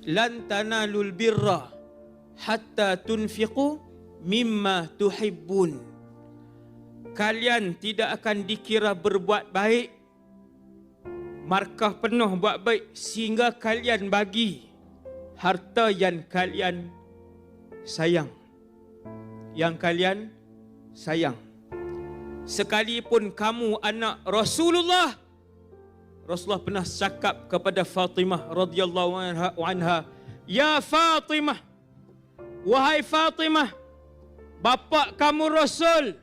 lan tanalul birra hatta tunfiqu mimma tuhibbun. Kalian tidak akan dikira berbuat baik, markah penuh buat baik, sehingga kalian bagi harta yang kalian sayang. Yang kalian sayang. Sekalipun kamu anak Rasulullah, Rasulullah pernah cakap kepada Fatimah radhiyallahu anha, "Ya Fatimah, wahai Fatimah, bapa kamu Rasul,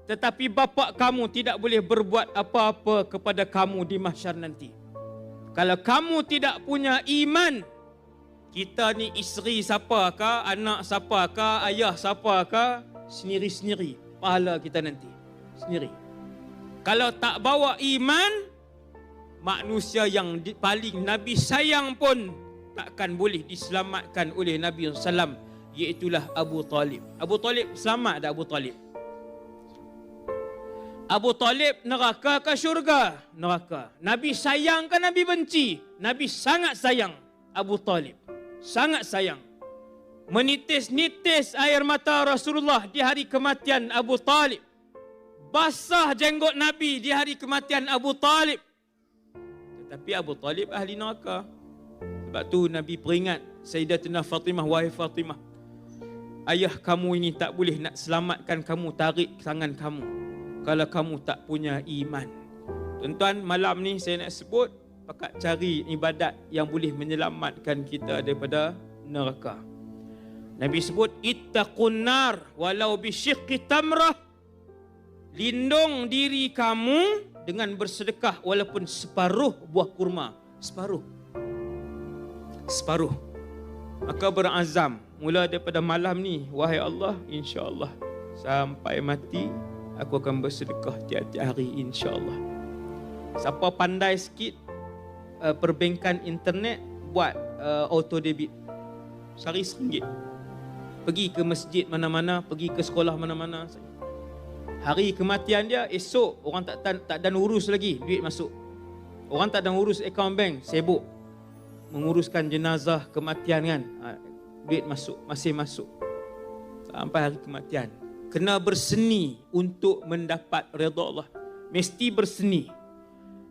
tetapi bapa kamu tidak boleh berbuat apa-apa kepada kamu di mahsyar nanti. Kalau kamu tidak punya iman, kita ni isteri siapakah, anak siapakah, ayah siapakah, sendiri-sendiri pahala kita nanti sendiri. Kalau tak bawa iman, manusia yang paling Nabi sayang pun takkan boleh diselamatkan oleh Nabi SAW, iaitulah Abu Talib. Abu Talib selamat tak Abu Talib? Abu Talib neraka ke syurga? Neraka. Nabi sayang ke Nabi benci? Nabi sangat sayang Abu Talib. Sangat sayang. Menitis-nitis air mata Rasulullah di hari kematian Abu Talib. Basah jenggot Nabi di hari kematian Abu Talib. Tetapi Abu Talib ahli neraka. Sebab tu Nabi peringat Sayyidatina Fatimah, wahai Fatimah, ayah kamu ini tak boleh nak selamatkan kamu, tarik tangan kamu kalau kamu tak punya iman. Tuan-tuan, malam ni saya nak sebut, pakat cari ibadat yang boleh menyelamatkan kita daripada neraka. Nabi sebut, ittaqun nar walau bisyiqqi tamrah. Lindung diri kamu dengan bersedekah walaupun separuh buah kurma. Separuh. Maka berazam, mula daripada malam ni, wahai Allah, insya-Allah sampai mati aku akan bersedekah tiap-tiap hari, insya-Allah. Siapa pandai sikit perbankan internet, buat auto debit sehari RM1. Pergi ke masjid mana-mana, pergi ke sekolah mana-mana, hari kematian dia, esok orang tak dan urus lagi, duit masuk. Orang tak dan urus akaun bank, sibuk menguruskan jenazah kematian kan, duit masuk, masih masuk sampai hari kematian. Kena berseni untuk mendapat redha Allah. Mesti berseni,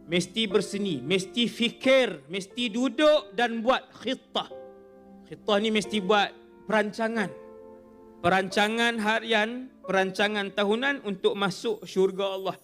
mesti fikir, mesti duduk dan buat khitah. Khitah ni mesti buat perancangan harian, perancangan tahunan untuk masuk syurga Allah.